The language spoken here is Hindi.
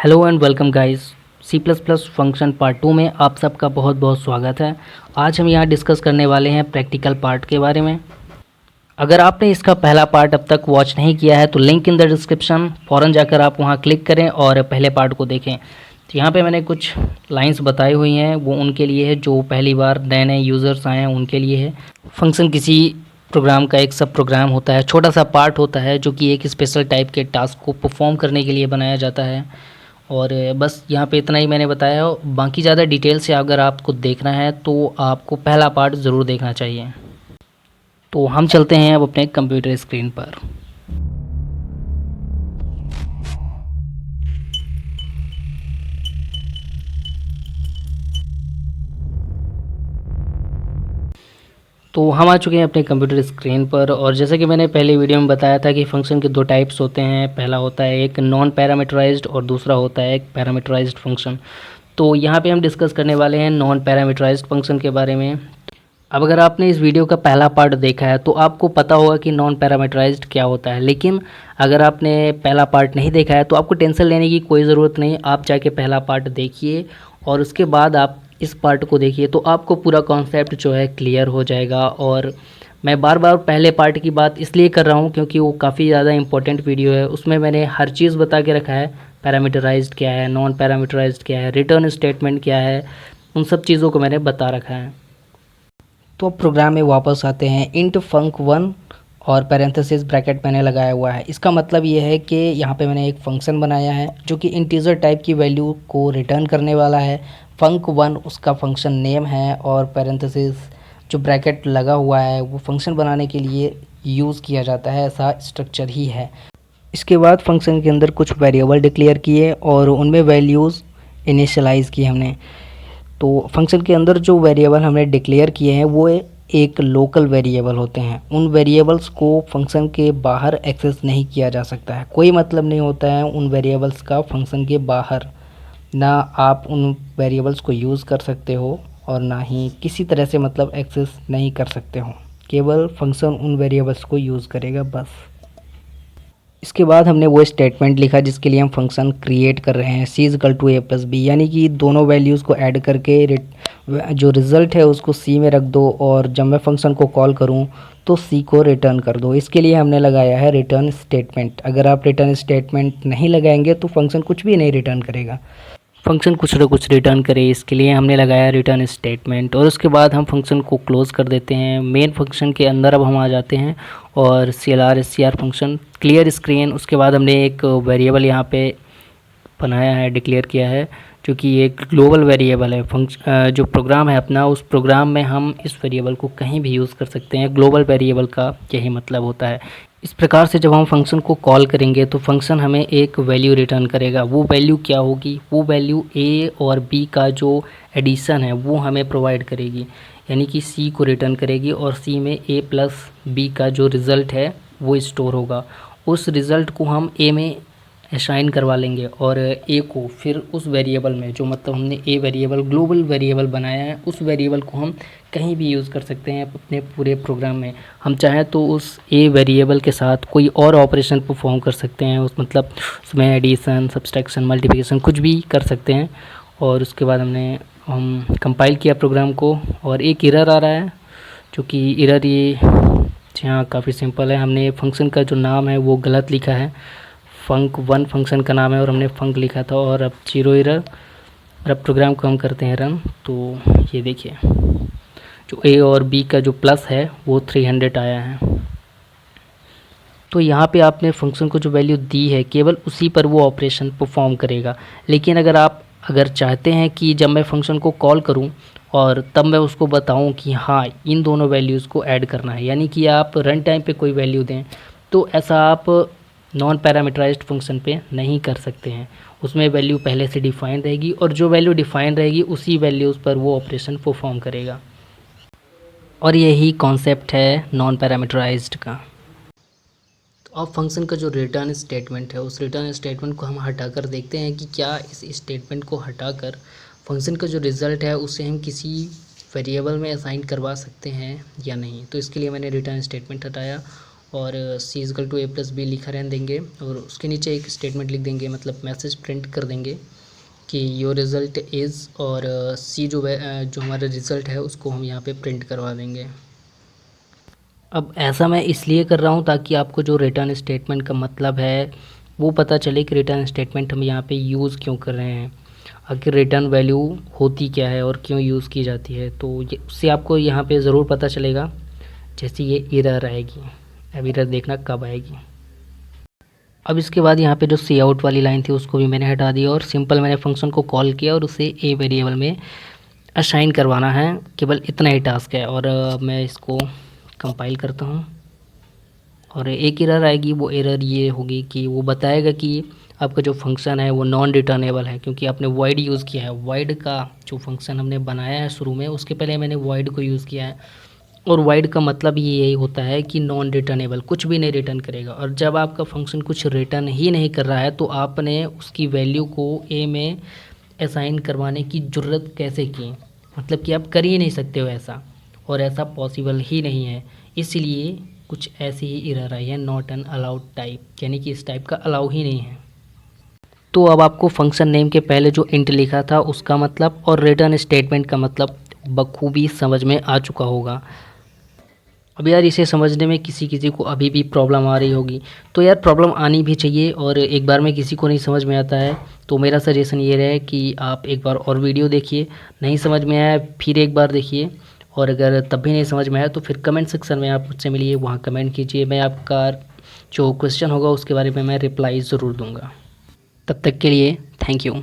Hello and welcome guys. C plus plus function part 2 में आप सबका बहुत बहुत स्वागत है। आज हम यहाँ डिस्कस करने वाले हैं प्रैक्टिकल पार्ट के बारे में। अगर आपने इसका पहला पार्ट अब तक वॉच नहीं किया है तो लिंक इन द डिस्क्रिप्शन, फ़ौरन जाकर आप वहाँ क्लिक करें और पहले पार्ट को देखें। तो यहाँ पे मैंने कुछ लाइंस बताई हुई हैं, वो उनके लिए है जो पहली बार नए नए यूज़र्स आए हैं उनके लिए है। फंक्शन किसी प्रोग्राम का एक सब प्रोग्राम होता है, छोटा सा पार्ट होता है जो कि एक स्पेशल टाइप के टास्क को परफॉर्म करने के लिए बनाया जाता है। और बस यहाँ पे इतना ही मैंने बताया। बाकी ज़्यादा डिटेल से अगर आपको देखना है तो आपको पहला पार्ट ज़रूर देखना चाहिए। तो हम चलते हैं अब अपने कंप्यूटर स्क्रीन पर। तो हम आ चुके हैं अपने कंप्यूटर स्क्रीन पर, और जैसे कि मैंने पहले वीडियो में बताया था कि फ़ंक्शन के दो टाइप्स होते हैं। पहला होता है एक नॉन पैरामीटराइज्ड और दूसरा होता है एक पैरामीटराइज्ड फंक्शन। तो यहाँ पे हम डिस्कस करने वाले हैं नॉन पैरामीटराइज्ड फंक्शन के बारे में। अब अगर आपने इस वीडियो का पहला पार्ट देखा है तो आपको पता होगा कि नॉन पैरामीटराइज्ड क्या होता है, लेकिन अगर आपने पहला पार्ट नहीं देखा है तो आपको टेंशन लेने की कोई ज़रूरत नहीं। आप जाके पहला पार्ट देखिए और उसके बाद आप इस पार्ट को देखिए तो आपको पूरा कॉन्सेप्ट जो है क्लियर हो जाएगा। और मैं बार बार पहले पार्ट की बात इसलिए कर रहा हूँ क्योंकि वो काफ़ी ज़्यादा इंपॉर्टेंट वीडियो है। उसमें मैंने हर चीज़ बता के रखा है, पैरामीटराइज्ड क्या है, नॉन पैरामीटराइज्ड क्या है, रिटर्न स्टेटमेंट क्या है, उन सब चीज़ों को मैंने बता रखा है। तो प्रोग्राम में वापस आते हैं। इंट फंक 1 और पैरेंथेसिस ब्रैकेट मैंने लगाया हुआ है। इसका मतलब ये है कि यहाँ पे मैंने एक फंक्शन बनाया है जो कि इंटीजर टाइप की वैल्यू को रिटर्न करने वाला है। फंक 1 उसका फंक्शन नेम है और पैरेंथेसिस जो ब्रैकेट लगा हुआ है वो फंक्शन बनाने के लिए यूज़ किया जाता है, ऐसा स्ट्रक्चर ही है। इसके बाद फंक्शन के अंदर कुछ वेरिएबल डिक्लेयर किए और उनमें वैल्यूज़ इनिशियलाइज़ की हमने। तो फंक्शन के अंदर जो वेरिएबल हमने डिक्लेयर किए हैं वो एक लोकल वेरिएबल होते हैं। उन वेरिएबल्स को फंक्शन के बाहर एक्सेस नहीं किया जा सकता है। कोई मतलब नहीं होता है उन वेरिएबल्स का फंक्शन के बाहर। ना आप उन वेरिएबल्स को यूज़ कर सकते हो और ना ही किसी तरह से मतलब एक्सेस नहीं कर सकते हो। केवल फंक्शन उन वेरिएबल्स को यूज़ करेगा बस। इसके बाद हमने वो स्टेटमेंट लिखा जिसके लिए हम फंक्शन क्रिएट कर रहे हैं, C is equal to A plus B, यानी कि दोनों वैल्यूज़ को ऐड करके जो रिज़ल्ट है उसको सी में रख दो और जब मैं फंक्शन को कॉल करूं तो सी को रिटर्न कर दो। इसके लिए हमने लगाया है रिटर्न स्टेटमेंट। अगर आप रिटर्न स्टेटमेंट नहीं लगाएंगे तो फंक्शन कुछ भी नहीं रिटर्न करेगा। फंक्शन कुछ ना कुछ रिटर्न करे, इसके लिए हमने लगाया रिटर्न स्टेटमेंट। और उसके बाद हम फंक्शन को क्लोज़ कर देते हैं। मेन फंक्शन के अंदर अब हम आ जाते हैं और CLR फंक्शन क्लियर स्क्रीन। उसके बाद हमने एक वेरिएबल यहाँ पे बनाया है, डिक्लेयर किया है, जो कि एक ग्लोबल वेरिएबल है। जो प्रोग्राम है अपना, उस प्रोग्राम में हम इस वेरिएबल को कहीं भी यूज़ कर सकते हैं। ग्लोबल वेरिएबल का यही मतलब होता है। इस प्रकार से जब हम फंक्शन को कॉल करेंगे तो फंक्शन हमें एक वैल्यू रिटर्न करेगा। वो वैल्यू क्या होगी? वो वैल्यू ए और बी का जो एडिशन है वो हमें प्रोवाइड करेगी, यानी कि सी को रिटर्न करेगी और सी में ए प्लस बी का जो रिज़ल्ट है वो स्टोर होगा। उस रिज़ल्ट को हम ए में असाइन करवा लेंगे और ए को फिर उस वेरिएबल में, जो मतलब हमने ए वेरिएबल ग्लोबल वेरिएबल बनाया है, उस वेरिएबल को हम कहीं भी यूज़ कर सकते हैं अपने पूरे प्रोग्राम में। हम चाहें तो उस ए वेरिएबल के साथ कोई और ऑपरेशन परफॉर्म कर सकते हैं, उस मतलब उसमें एडिशन, सब्सट्रैक्शन, मल्टीप्लिकेशन कुछ भी कर सकते हैं। और उसके बाद हम कंपाइल किया प्रोग्राम को और एक एरर आ रहा है, जो कि एरर ये यहाँ काफ़ी सिंपल है। हमने फंक्शन का जो नाम है वो गलत लिखा है। फंक 1 फंक्शन का नाम है और हमने फंक लिखा था और अब 0 एरर। और अब प्रोग्राम को हम करते हैं रन। तो ये देखिए जो ए और बी का जो प्लस है वो 300 आया है। तो यहाँ पे आपने फंक्शन को जो वैल्यू दी है केवल उसी पर वो ऑपरेशन परफॉर्म करेगा। लेकिन अगर चाहते हैं कि जब मैं फंक्शन को कॉल करूँ और तब मैं उसको बताऊँ कि हाँ इन दोनों वैल्यूज़ को ऐड करना है, यानी कि आप रन टाइम पे कोई वैल्यू दें, तो ऐसा आप नॉन पैरामीटराइज्ड फंक्शन पे नहीं कर सकते हैं। उसमें वैल्यू पहले से डिफ़ाइन रहेगी और जो वैल्यू डिफ़ाइन रहेगी उसी वैल्यूज़ पर वो ऑपरेशन परफॉर्म करेगा। और यही कॉन्सेप्ट है नॉन पैरामीटराइज्ड का। तो अब फंक्शन का जो रिटर्न स्टेटमेंट है उस रिटर्न स्टेटमेंट को हम हटाकर देखते हैं कि क्या इस स्टेटमेंट को हटाकर फंक्शन का जो रिज़ल्ट है उसे हम किसी वेरिएबल में असाइन करवा सकते हैं या नहीं। तो इसके लिए मैंने रिटर्न स्टेटमेंट हटाया और C is equal to A plus B लिखा रहने देंगे और उसके नीचे एक स्टेटमेंट लिख देंगे, मतलब मैसेज प्रिंट कर देंगे कि योर रिज़ल्ट इज़, और सी जो हमारा रिज़ल्ट है उसको हम यहाँ पे प्रिंट करवा देंगे। अब ऐसा मैं इसलिए कर रहा हूँ ताकि आपको जो रिटर्न स्टेटमेंट का मतलब है वो पता चले कि रिटर्न स्टेटमेंट हम यहाँ पे यूज़ क्यों कर रहे हैं, आखिर रिटर्न वैल्यू होती क्या है और क्यों यूज़ की जाती है। तो ये उससे आपको यहाँ पे ज़रूर पता चलेगा जैसे ये एरर आएगी। अब एरर देखना कब आएगी। अब इसके बाद यहाँ पे जो सी आउट वाली लाइन थी उसको भी मैंने हटा दिया और सिंपल मैंने फंक्शन को कॉल किया और उसे ए वेरिएबल में असाइन करवाना है। केवल इतना ही टास्क है। और मैं इसको कंपाइल करता हूँ और एक एरर आएगी। वो एरर ये होगी कि वो बताएगा कि आपका जो फंक्शन है वो नॉन रिटर्नेबल है, क्योंकि आपने वॉइड यूज़ किया है। वॉइड का जो फंक्शन हमने बनाया है शुरू में, उसके पहले मैंने वॉइड को यूज़ किया है और वॉइड का मतलब ही यही होता है कि नॉन रिटर्नेबल, कुछ भी नहीं रिटर्न करेगा। और जब आपका फंक्शन कुछ रिटर्न ही नहीं कर रहा है तो आपने उसकी वैल्यू को ए में असाइन करवाने की ज़रूरत कैसे की, मतलब कि आप कर ही नहीं सकते हो ऐसा, और ऐसा पॉसिबल ही नहीं है। इसलिए कुछ ऐसी ही एरर आई है, नॉट एन अलाउड टाइप, यानी कि इस टाइप का अलाउ ही नहीं है। तो अब आपको फंक्शन नेम के पहले जो इंट लिखा था उसका मतलब और रिटर्न स्टेटमेंट का मतलब बखूबी समझ में आ चुका होगा। अब यार इसे समझने में किसी किसी को अभी भी प्रॉब्लम आ रही होगी, तो यार प्रॉब्लम आनी भी चाहिए। और एक बार में किसी को नहीं समझ में आता है तो मेरा सजेशन ये रहे कि आप एक बार और वीडियो देखिए, नहीं समझ में आया फिर एक बार देखिए, और अगर तब भी नहीं समझ में आया तो फिर कमेंट सेक्शन में आप मुझसे मिलिए, वहाँ कमेंट कीजिए। मैं आपका जो क्वेश्चन होगा उसके बारे में मैं रिप्लाई ज़रूर दूँगा। तब तक के लिए थैंक यू।